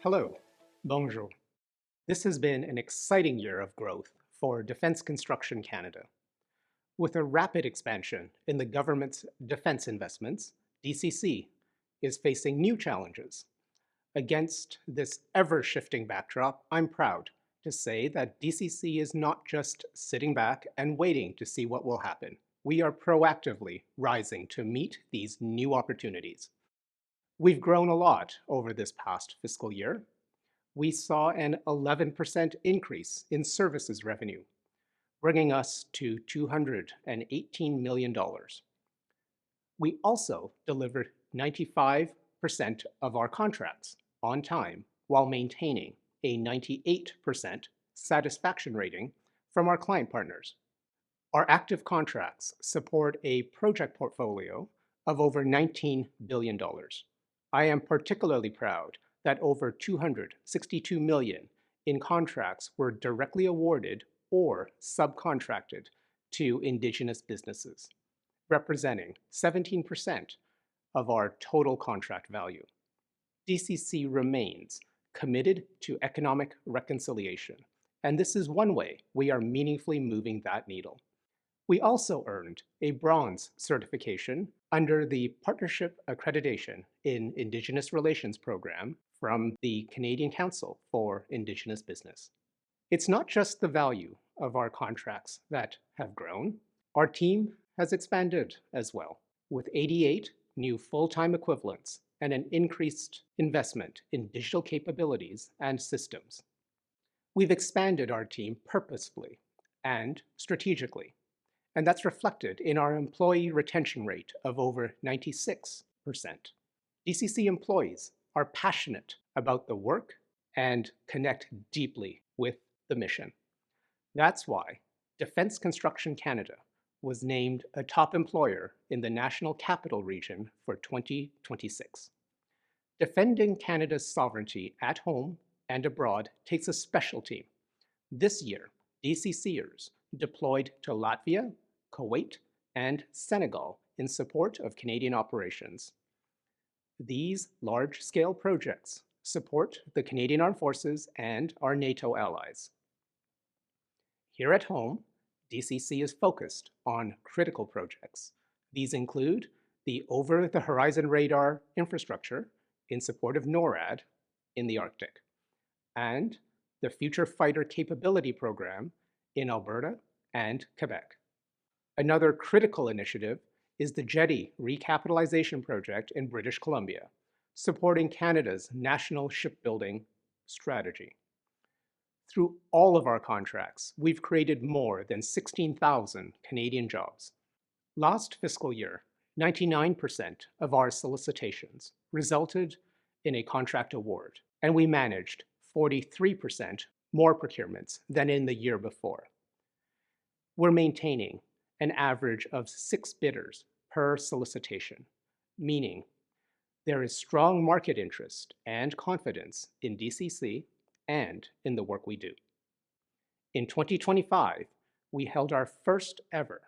Hello, bonjour. This has been an exciting year of growth for Defence Construction Canada. With a rapid expansion in the government's defence investments, DCC is facing new challenges. Against this ever-shifting backdrop, I'm proud to say that DCC is not just sitting back and waiting to see what will happen. We are proactively rising to meet these new opportunities. We've grown a lot over this past fiscal year. We saw an 11% increase in services revenue, bringing us to $218 million. We also delivered 95% of our contracts on time while maintaining a 98% satisfaction rating from our client partners. Our active contracts support a project portfolio of over $19 billion. I am particularly proud that over $262 million in contracts were directly awarded or subcontracted to Indigenous businesses, representing 17% of our total contract value. DCC remains committed to economic reconciliation, and this is one way we are meaningfully moving that needle. We also earned a bronze certification under the Partnership Accreditation in Indigenous Relations program from the Canadian Council for Indigenous Business. It's not just the value of our contracts that have grown. Our team has expanded as well, with 88 new full-time equivalents and an increased investment in digital capabilities and systems. We've expanded our team purposefully and strategically, and that's reflected in our employee retention rate of over 96%. DCC employees are passionate about the work and connect deeply with the mission. That's why Defence Construction Canada was named a top employer in the National Capital Region for 2026. Defending Canada's sovereignty at home and abroad takes a special team. This year, DCCers deployed to Latvia, Kuwait, and Senegal in support of Canadian operations. These large-scale projects support the Canadian Armed Forces and our NATO allies. Here at home, DCC is focused on critical projects. These include the over-the-horizon radar infrastructure in support of NORAD in the Arctic, and the Future Fighter Capability Program in Alberta and Quebec. Another critical initiative is the Jetty Recapitalization Project in British Columbia, supporting Canada's national shipbuilding strategy. Through all of our contracts, we've created more than 16,000 Canadian jobs. Last fiscal year, 99% of our solicitations resulted in a contract award, and we managed 43% more procurements than in the year before. We're maintaining an average of 6 bidders per solicitation, meaning there is strong market interest and confidence in DCC and in the work we do. In 2025, we held our first ever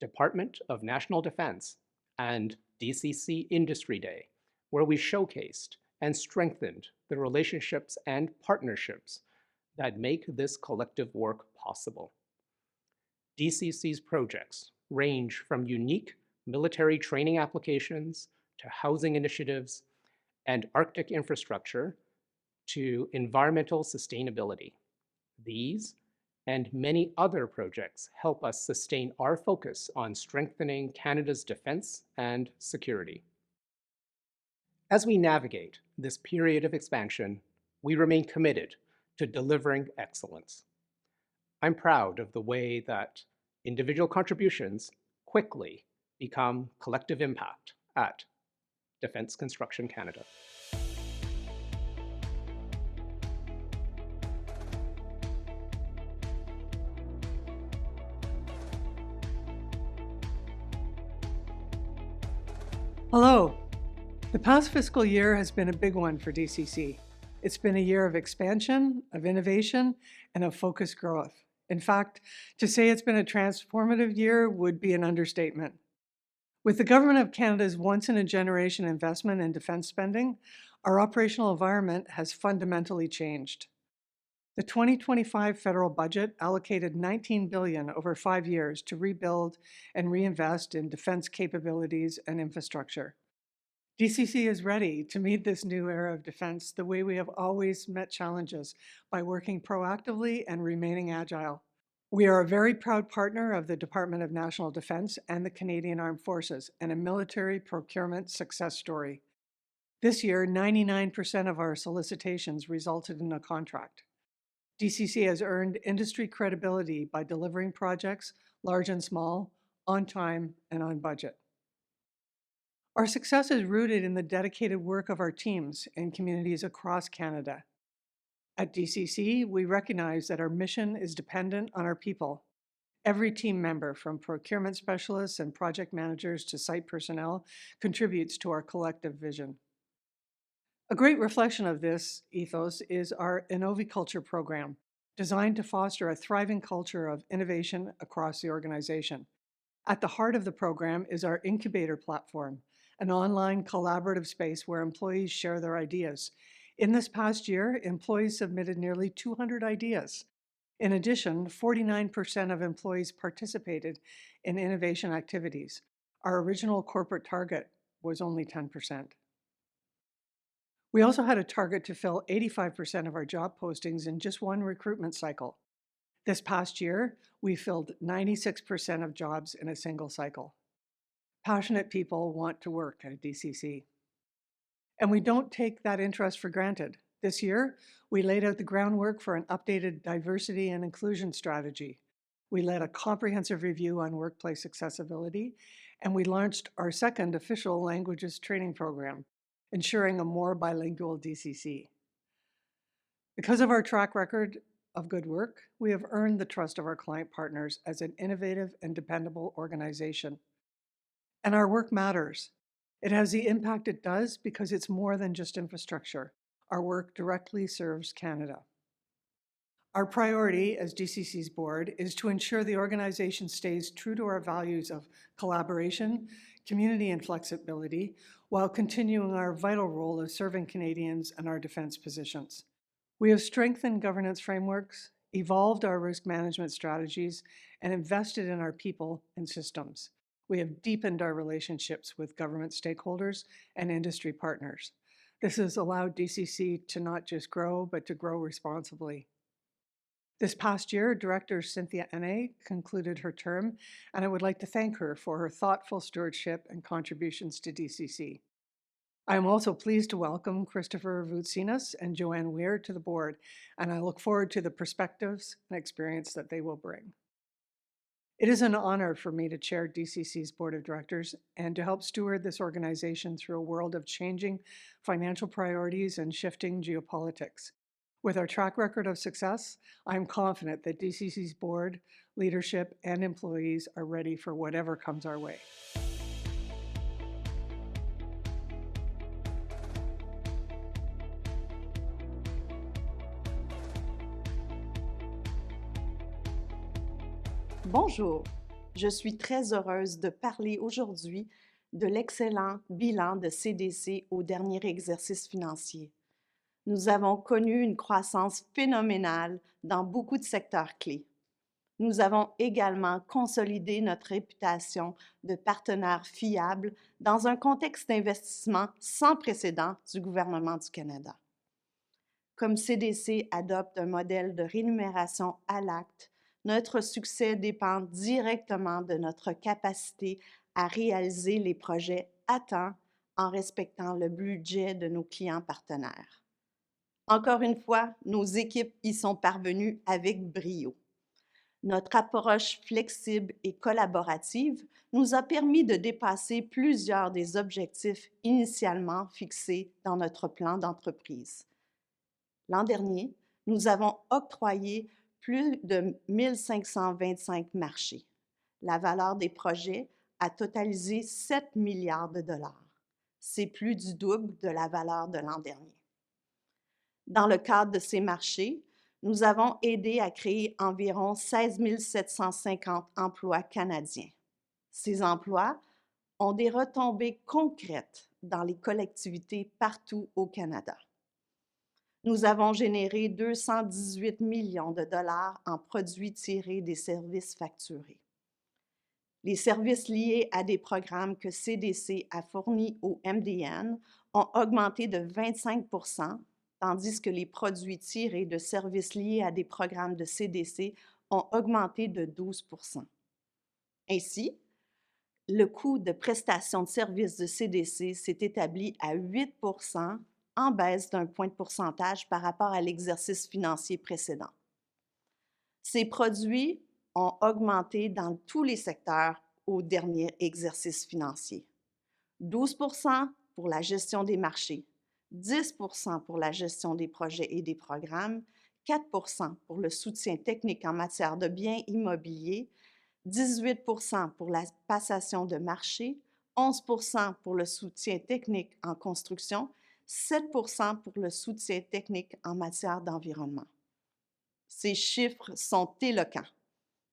Department of National Defense and DCC Industry Day, where we showcased and strengthened the relationships and partnerships that make this collective work possible. DCC's projects range from unique military training applications to housing initiatives and Arctic infrastructure to environmental sustainability. These and many other projects help us sustain our focus on strengthening Canada's defense and security. As we navigate this period of expansion, we remain committed to delivering excellence. I'm proud of the way that individual contributions quickly become collective impact at Defence Construction Canada. Hello. The past fiscal year has been a big one for DCC. It's been a year of expansion, of innovation, and of focused growth. In fact, to say it's been a transformative year would be an understatement. With the Government of Canada's once-in-a-generation investment in defence spending, Our operational environment has fundamentally changed. The 2025 federal budget allocated $19 billion over 5 years to rebuild and reinvest in defense capabilities and infrastructure. DCC is ready to meet this new era of defense the way we have always met challenges, by working proactively and remaining agile. We are a very proud partner of the Department of National Defense and the Canadian Armed Forces, and a military procurement success story. This year, 99% of our solicitations resulted in a contract. DCC has earned industry credibility by delivering projects, large and small, on time and on budget. Our success is rooted in the dedicated work of our teams in communities across Canada. At DCC, we recognize that our mission is dependent on our people. Every team member, from procurement specialists and project managers to site personnel, contributes to our collective vision. A great reflection of this ethos is our Innoviculture program, designed to foster a thriving culture of innovation across the organization. At the heart of the program is our incubator platform, an online collaborative space where employees share their ideas. In this past year, employees submitted nearly 200 ideas. In addition, 49% of employees participated in innovation activities. Our original corporate target was only 10%. We also had a target to fill 85% of our job postings in just one recruitment cycle. This past year, we filled 96% of jobs in a single cycle. Passionate people want to work at DCC. And we don't take that interest for granted. This year, we laid out the groundwork for an updated diversity and inclusion strategy. We led a comprehensive review on workplace accessibility, and we launched our second official languages training program, ensuring a more bilingual DCC. Because of our track record of good work, we have earned the trust of our client partners as an innovative and dependable organization. And our work matters. It has the impact it does because it's more than just infrastructure. Our work directly serves Canada. Our priority as DCC's board is to ensure the organization stays true to our values of collaboration, community, and flexibility, while continuing our vital role of serving Canadians and our defense positions. We have strengthened governance frameworks, evolved our risk management strategies, and invested in our people and systems. We have deepened our relationships with government stakeholders and industry partners. This has allowed DCC to not just grow, but to grow responsibly. This past year, Director Cynthia Ene concluded her term, and I would like to thank her for her thoughtful stewardship and contributions to DCC. I am also pleased to welcome Christopher Voutsinas and Joanne Weir to the board, and I look forward to the perspectives and experience that they will bring. It is an honor for me to chair DCC's Board of Directors and to help steward this organization through a world of changing financial priorities and shifting geopolitics. With our track record of success, I am confident that DCC's board, leadership, and employees are ready for whatever comes our way. Bonjour, je suis très heureuse de parler aujourd'hui de l'excellent bilan de CDC au dernier exercice financier. Nous avons connu une croissance phénoménale dans beaucoup de secteurs clés. Nous avons également consolidé notre réputation de partenaire fiable dans un contexte d'investissement sans précédent du gouvernement du Canada. Comme CDC adopte un modèle de rémunération à l'acte, notre succès dépend directement de notre capacité à réaliser les projets à temps en respectant le budget de nos clients partenaires. Encore une fois, nos équipes y sont parvenues avec brio. Notre approche flexible et collaborative nous a permis de dépasser plusieurs des objectifs initialement fixés dans notre plan d'entreprise. L'an dernier, nous avons octroyé plus de 1525 marchés. La valeur des projets a totalisé 7 milliards de dollars. C'est plus du double de la valeur de l'an dernier. Dans le cadre de ces marchés, nous avons aidé à créer environ 16 750 emplois canadiens. Ces emplois ont des retombées concrètes dans les collectivités partout au Canada. Nous avons généré 218 millions de dollars en produits tirés des services facturés. Les services liés à des programmes que CDC a fournis au MDN ont augmenté de 25 tandis que les produits tirés de services liés à des programmes de CDC ont augmenté de 12 Ainsi, le coût de prestation de services de CDC s'est établi à 8 en baisse d'un point de pourcentage par rapport à l'exercice financier précédent. Ces produits ont augmenté dans tous les secteurs au dernier exercice financier. 12 pour la gestion des marchés, 10 pour la gestion des projets et des programmes, 4 pour le soutien technique en matière de biens immobiliers, 18 pour la passation de marché, 11 pour le soutien technique en construction, 7 pour le soutien technique en matière d'environnement. Ces chiffres sont éloquents.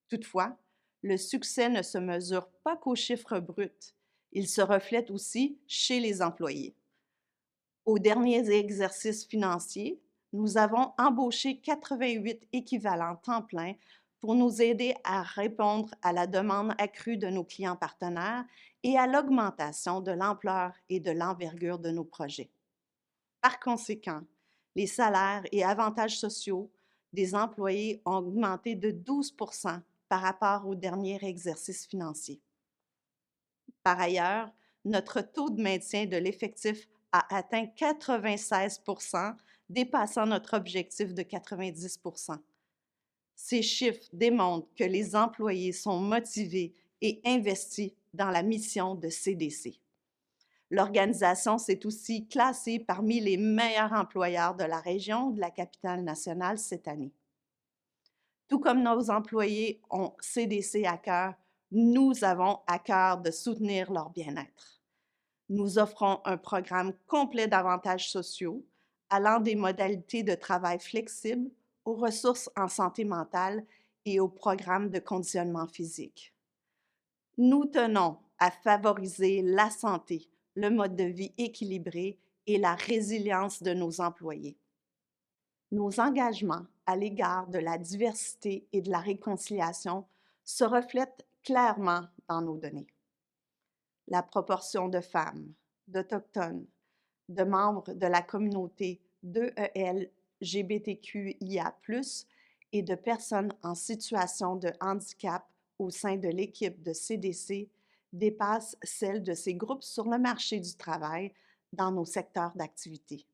Toutefois, le succès ne se mesure pas qu'aux chiffres bruts. Il se reflète aussi chez les employés. Au dernier exercice financier, nous avons embauché 88 équivalents temps plein pour nous aider à répondre à la demande accrue de nos clients partenaires et à l'augmentation de l'ampleur et de l'envergure de nos projets. Par conséquent, les salaires et avantages sociaux des employés ont augmenté de 12 par rapport au dernier exercice financier. Par ailleurs, notre taux de maintien de l'effectif a atteint 96 dépassant notre objectif de 90 Ces chiffres démontrent que les employés sont motivés et investis dans la mission de CDC. L'organisation s'est aussi classée parmi les meilleurs employeurs de la région de la capitale nationale cette année. Tout comme nos employés ont CDC à cœur, nous avons à cœur de soutenir leur bien-être. Nous offrons un programme complet d'avantages sociaux, allant des modalités de travail flexibles aux ressources en santé mentale et aux programmes de conditionnement physique. Nous tenons à favoriser la santé, le mode de vie équilibré et la résilience de nos employés. Nos engagements à l'égard de la diversité et de la réconciliation se reflètent clairement dans nos données. La proportion de femmes, d'Autochtones, de membres de la communauté d'ELGBTQIA+, et de personnes en situation de handicap au sein de l'équipe de CDC dépasse celle de ces groupes sur le marché du travail dans nos secteurs d'activité.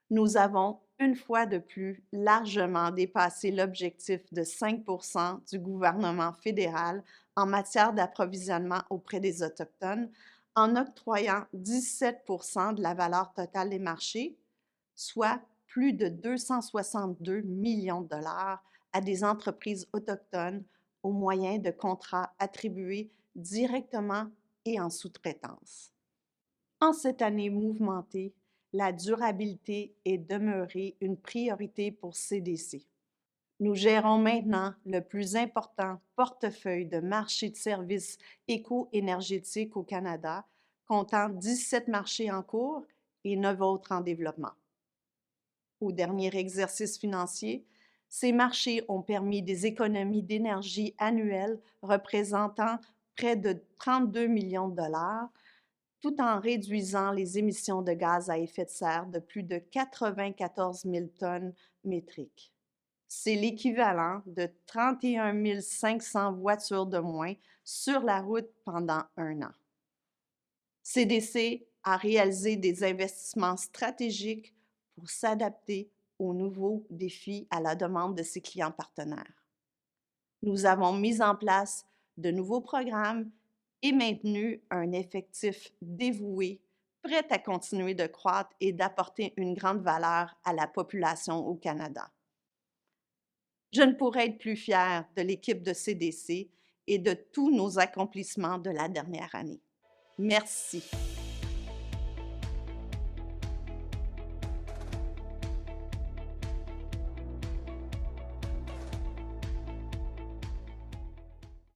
Nous avons, une fois de plus, largement dépassé l'objectif de 5 du gouvernement fédéral en matière d'approvisionnement auprès des Autochtones en octroyant 17 de la valeur totale des marchés, soit plus de 262 millions de dollars à des entreprises autochtones au moyen de contrats attribués directement et en sous-traitance. En cette année mouvementée, la durabilité est demeurée une priorité pour CDC. Nous gérons maintenant le plus important portefeuille de marchés de services éco-énergétiques au Canada, comptant 17 marchés en cours et 9 autres en développement. Au dernier exercice financier, ces marchés ont permis des économies d'énergie annuelles représentant près de 32 millions de dollars, tout en réduisant les émissions de gaz à effet de serre de plus de 94 000 tonnes métriques. C'est l'équivalent de 31 500 voitures de moins sur la route pendant un an. CDC a réalisé des investissements stratégiques pour s'adapter aux nouveaux défis à la demande de ses clients partenaires. Nous avons mis en place de nouveaux programmes et maintenu un effectif dévoué, prêt à continuer de croître et d'apporter une grande valeur à la population au Canada. Je ne pourrais être plus fière de l'équipe de CDC et de tous nos accomplissements de la dernière année. Merci.